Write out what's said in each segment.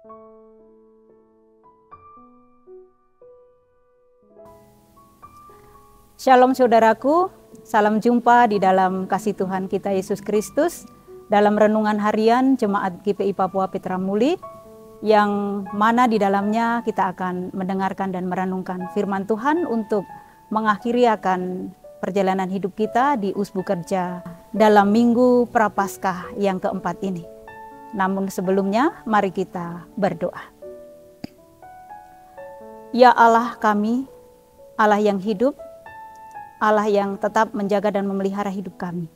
Shalom saudaraku, salam jumpa di dalam kasih Tuhan kita Yesus Kristus dalam renungan harian Jemaat GPI Papua Petra Muli, yang mana di dalamnya kita akan mendengarkan dan merenungkan firman Tuhan untuk mengakhiri akan perjalanan hidup kita di Usbu Kerja dalam Minggu Prapaskah yang keempat ini. Namun sebelumnya, mari kita berdoa. Ya Allah kami, Allah yang hidup, Allah yang tetap menjaga dan memelihara hidup kami.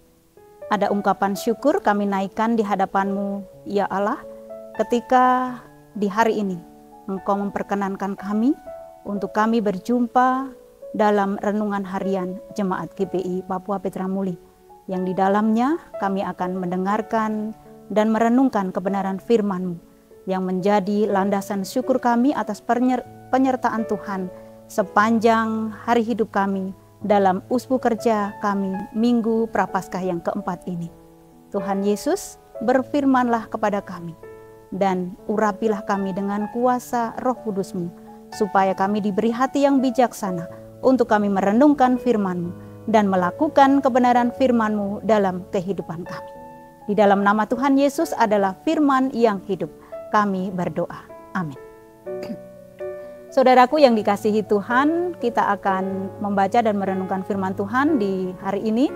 Ada ungkapan syukur kami naikkan di hadapan-Mu, ya Allah, ketika di hari ini Engkau memperkenankan kami untuk kami berjumpa dalam renungan harian Jemaat GPI Papua Petra Muli, yang di dalamnya kami akan mendengarkan dan merenungkan kebenaran firman-Mu yang menjadi landasan syukur kami atas penyertaan Tuhan sepanjang hari hidup kami dalam Usbu Kerja kami Minggu Prapaskah yang keempat ini. Tuhan Yesus, berfirmanlah kepada kami dan urapilah kami dengan kuasa Roh Kudus-Mu, supaya kami diberi hati yang bijaksana untuk kami merenungkan firman-Mu dan melakukan kebenaran firman-Mu dalam kehidupan kami. Di dalam nama Tuhan Yesus adalah firman yang hidup, kami berdoa. Amin. Saudaraku yang dikasihi Tuhan, kita akan membaca dan merenungkan firman Tuhan di hari ini,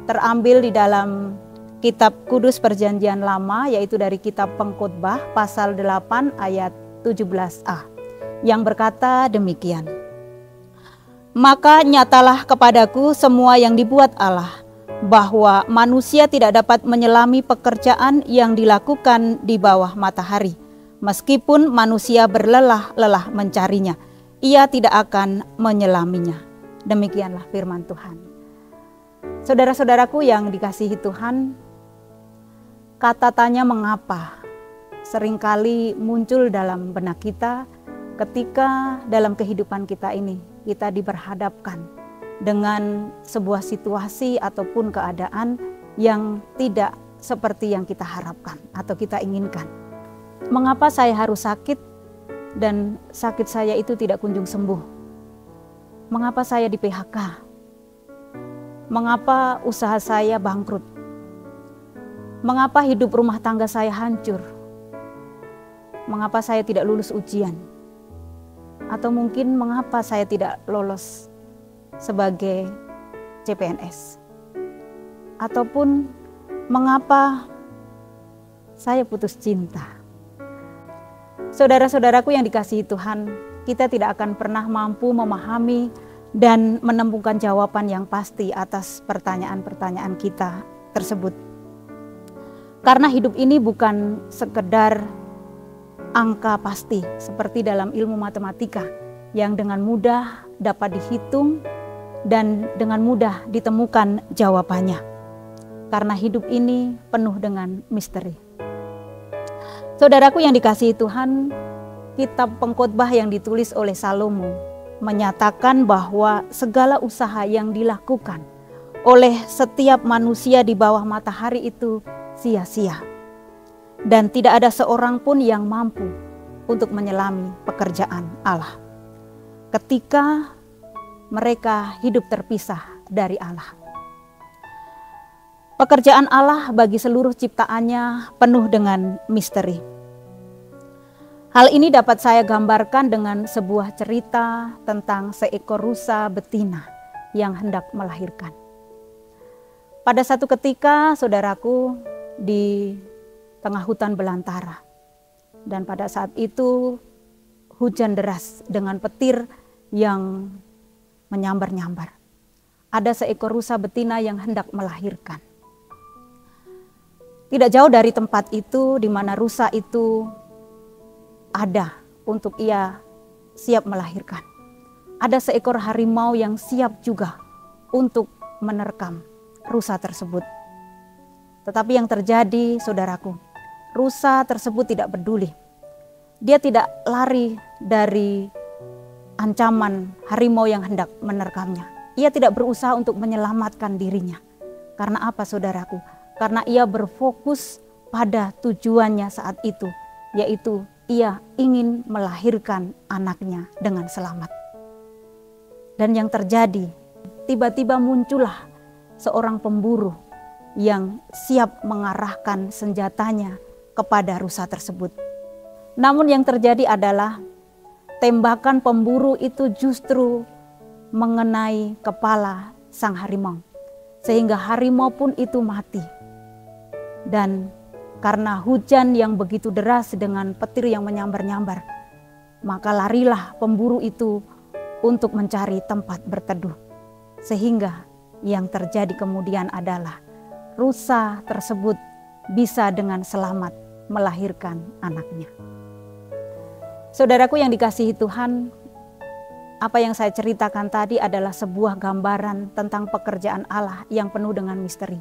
terambil di dalam Kitab Kudus Perjanjian Lama, yaitu dari Kitab Pengkhotbah pasal 8 ayat 17a, yang berkata demikian. Maka nyatalah kepadaku semua yang dibuat Allah, bahwa manusia tidak dapat menyelami pekerjaan yang dilakukan di bawah matahari. Meskipun manusia berlelah-lelah mencarinya, ia tidak akan menyelaminya. Demikianlah firman Tuhan. Saudara-saudaraku yang dikasihi Tuhan, kata tanya mengapa seringkali muncul dalam benak kita ketika dalam kehidupan kita ini kita diperhadapkan dengan sebuah situasi ataupun keadaan yang tidak seperti yang kita harapkan atau kita inginkan. Mengapa saya harus sakit dan sakit saya itu tidak kunjung sembuh? Mengapa saya di PHK? Mengapa usaha saya bangkrut? Mengapa hidup rumah tangga saya hancur? Mengapa saya tidak lulus ujian? Atau mungkin mengapa saya tidak lolos sebagai CPNS? Ataupun mengapa saya putus cinta? Saudara-saudaraku yang dikasihi Tuhan, kita tidak akan pernah mampu memahami dan menemukan jawaban yang pasti atas pertanyaan-pertanyaan kita tersebut. Karena hidup ini bukan sekedar angka pasti seperti dalam ilmu matematika yang dengan mudah dapat dihitung dan dengan mudah ditemukan jawabannya. Karena hidup ini penuh dengan misteri. Saudaraku yang dikasihi Tuhan, Kitab Pengkhotbah yang ditulis oleh Salomo menyatakan bahwa segala usaha yang dilakukan oleh setiap manusia di bawah matahari itu sia-sia. Dan tidak ada seorang pun yang mampu untuk menyelami pekerjaan Allah ketika mereka hidup terpisah dari Allah. Pekerjaan Allah bagi seluruh ciptaannya penuh dengan misteri. Hal ini dapat saya gambarkan dengan sebuah cerita tentang seekor rusa betina yang hendak melahirkan. Pada satu ketika, saudaraku, di tengah hutan belantara. Dan pada saat itu hujan deras dengan petir yang menyambar-nyambar. Ada seekor rusa betina yang hendak melahirkan. Tidak jauh dari tempat itu di mana rusa itu ada untuk ia siap melahirkan. Ada seekor harimau yang siap juga untuk menerkam rusa tersebut. Tetapi yang terjadi, saudaraku, rusa tersebut tidak peduli. Dia tidak lari dari ancaman harimau yang hendak menerkamnya. Ia tidak berusaha untuk menyelamatkan dirinya. Karena apa, saudaraku? Karena ia berfokus pada tujuannya saat itu, yaitu ia ingin melahirkan anaknya dengan selamat. Dan yang terjadi, tiba-tiba muncullah seorang pemburu yang siap mengarahkan senjatanya kepada rusa tersebut. Namun yang terjadi adalah tembakan pemburu itu justru mengenai kepala sang harimau, sehingga harimau pun itu mati. Dan karena hujan yang begitu deras dengan petir yang menyambar-nyambar, maka larilah pemburu itu untuk mencari tempat berteduh. Sehingga yang terjadi kemudian adalah rusa tersebut bisa dengan selamat melahirkan anaknya. Saudaraku yang dikasihi Tuhan, apa yang saya ceritakan tadi adalah sebuah gambaran tentang pekerjaan Allah yang penuh dengan misteri.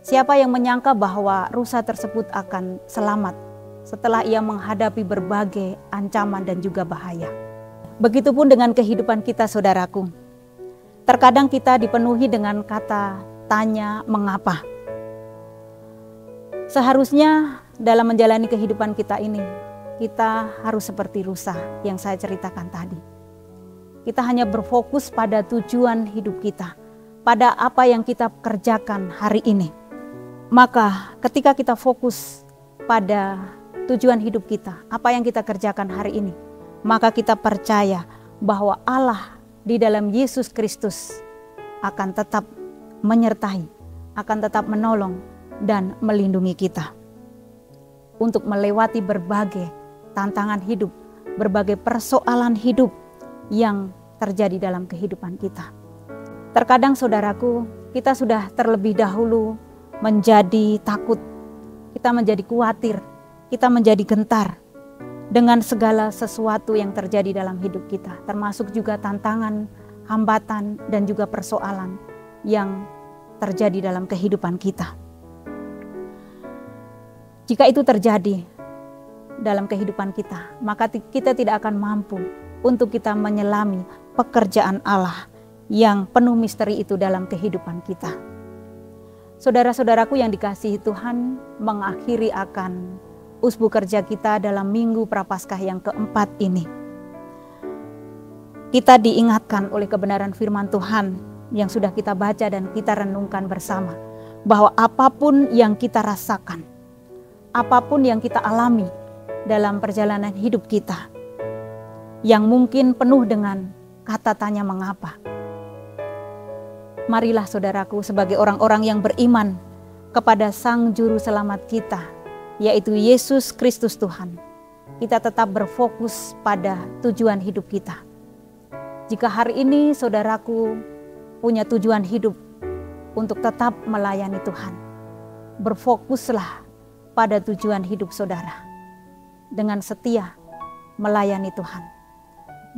Siapa yang menyangka bahwa rusa tersebut akan selamat setelah ia menghadapi berbagai ancaman dan juga bahaya. Begitupun dengan kehidupan kita, saudaraku. Terkadang kita dipenuhi dengan kata tanya mengapa. Seharusnya dalam menjalani kehidupan kita ini, kita harus seperti rusa yang saya ceritakan tadi. Kita hanya berfokus pada tujuan hidup kita, pada apa yang kita kerjakan hari ini. Maka ketika kita fokus pada tujuan hidup kita, apa yang kita kerjakan hari ini, maka kita percaya bahwa Allah di dalam Yesus Kristus akan tetap menyertai, akan tetap menolong dan melindungi kita untuk melewati berbagai tantangan hidup, berbagai persoalan hidup yang terjadi dalam kehidupan kita. Terkadang saudaraku, kita sudah terlebih dahulu menjadi takut, kita menjadi khawatir, kita menjadi gentar dengan segala sesuatu yang terjadi dalam hidup kita, termasuk juga tantangan, hambatan, dan juga persoalan yang terjadi dalam kehidupan kita. Jika itu terjadi dalam kehidupan kita, maka kita tidak akan mampu untuk kita menyelami pekerjaan Allah yang penuh misteri itu dalam kehidupan kita. Saudara-saudaraku yang dikasihi Tuhan, mengakhiri akan usbu kerja kita dalam Minggu Prapaskah yang keempat ini. Kita diingatkan oleh kebenaran firman Tuhan yang sudah kita baca dan kita renungkan bersama, bahwa apapun yang kita rasakan, apapun yang kita alami dalam perjalanan hidup kita, yang mungkin penuh dengan kata tanya mengapa, marilah saudaraku sebagai orang-orang yang beriman kepada Sang Juru Selamat kita, yaitu Yesus Kristus Tuhan, kita tetap berfokus pada tujuan hidup kita. Jika hari ini saudaraku punya tujuan hidup untuk tetap melayani Tuhan, berfokuslah pada tujuan hidup saudara dengan setia melayani Tuhan.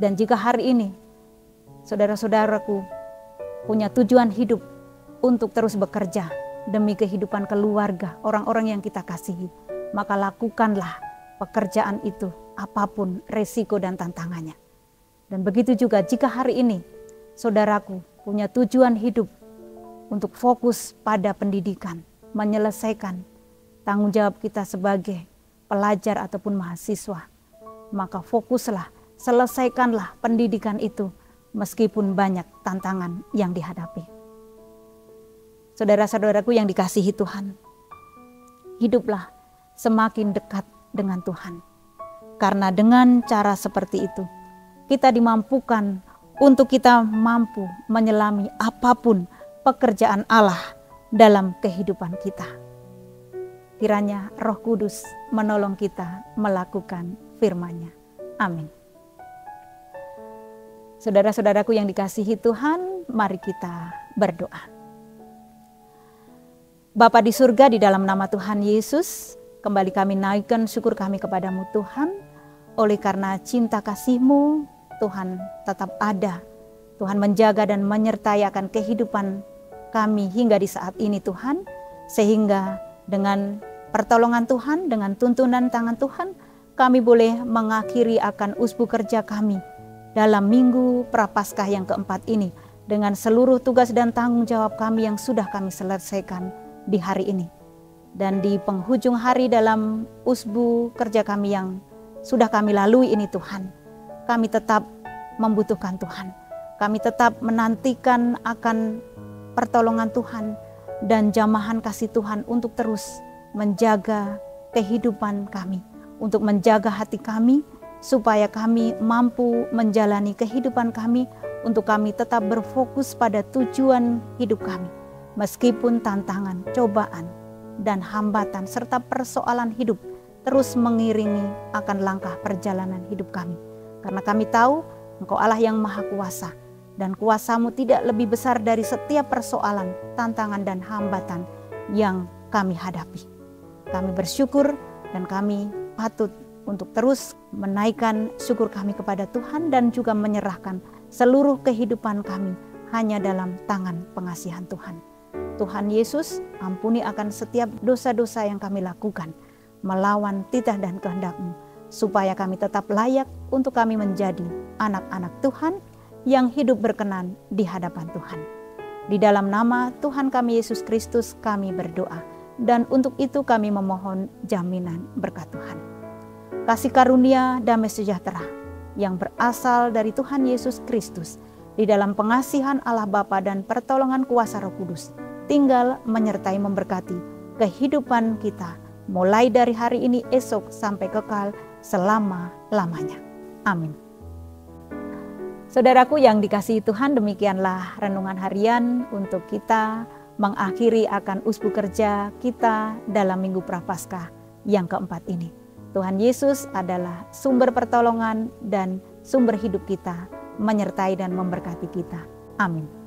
Dan jika hari ini saudara-saudaraku punya tujuan hidup untuk terus bekerja demi kehidupan keluarga, orang-orang yang kita kasihi, maka lakukanlah pekerjaan itu apapun resiko dan tantangannya. Dan begitu juga jika hari ini saudaraku punya tujuan hidup untuk fokus pada pendidikan, menyelesaikan tanggung jawab kita sebagai pelajar ataupun mahasiswa, maka fokuslah, selesaikanlah pendidikan itu meskipun banyak tantangan yang dihadapi. Saudara-saudaraku yang dikasihi Tuhan, hiduplah semakin dekat dengan Tuhan. Karena dengan cara seperti itu, kita dimampukan untuk kita mampu menyelami apapun pekerjaan Allah dalam kehidupan kita. Kiranya Roh Kudus menolong kita melakukan firman-Nya. Amin. Saudara-saudaraku yang dikasihi Tuhan, mari kita berdoa. Bapa di surga, di dalam nama Tuhan Yesus, kembali kami naikkan syukur kami kepadamu Tuhan. Oleh karena cinta kasih-Mu, Tuhan tetap ada. Tuhan menjaga dan menyertai akan kehidupan kami hingga di saat ini Tuhan. Sehingga dengan pertolongan Tuhan, dengan tuntunan tangan Tuhan, kami boleh mengakhiri akan usbu kerja kami dalam Minggu Prapaskah yang keempat ini, dengan seluruh tugas dan tanggung jawab kami yang sudah kami selesaikan di hari ini. Dan di penghujung hari dalam usbu kerja kami yang sudah kami lalui ini Tuhan, kami tetap membutuhkan Tuhan. Kami tetap menantikan akan pertolongan Tuhan dan jamahan kasih Tuhan untuk terus menjaga kehidupan kami, untuk menjaga hati kami, supaya kami mampu menjalani kehidupan kami, untuk kami tetap berfokus pada tujuan hidup kami. Meskipun tantangan, cobaan, dan hambatan serta persoalan hidup terus mengiringi akan langkah perjalanan hidup kami. Karena kami tahu Engkau Allah yang Maha Kuasa, dan kuasa-Mu tidak lebih besar dari setiap persoalan, tantangan, dan hambatan yang kami hadapi. Kami bersyukur dan kami patut untuk terus menaikkan syukur kami kepada Tuhan dan juga menyerahkan seluruh kehidupan kami hanya dalam tangan pengasihan Tuhan. Tuhan Yesus, ampuni akan setiap dosa-dosa yang kami lakukan melawan titah dan kehendak-Mu, supaya kami tetap layak untuk kami menjadi anak-anak Tuhan yang hidup berkenan di hadapan Tuhan. Di dalam nama Tuhan kami Yesus Kristus kami berdoa, dan untuk itu kami memohon jaminan berkat Tuhan. Kasih karunia damai sejahtera yang berasal dari Tuhan Yesus Kristus di dalam pengasihan Allah Bapa dan pertolongan kuasa Roh Kudus tinggal menyertai memberkati kehidupan kita mulai dari hari ini, esok, sampai kekal selama-lamanya. Amin. Saudaraku yang dikasihi Tuhan, demikianlah renungan harian untuk kita mengakhiri akan usbu kerja kita dalam Minggu Prapaskah yang keempat ini. Tuhan Yesus adalah sumber pertolongan dan sumber hidup kita, menyertai dan memberkati kita. Amin.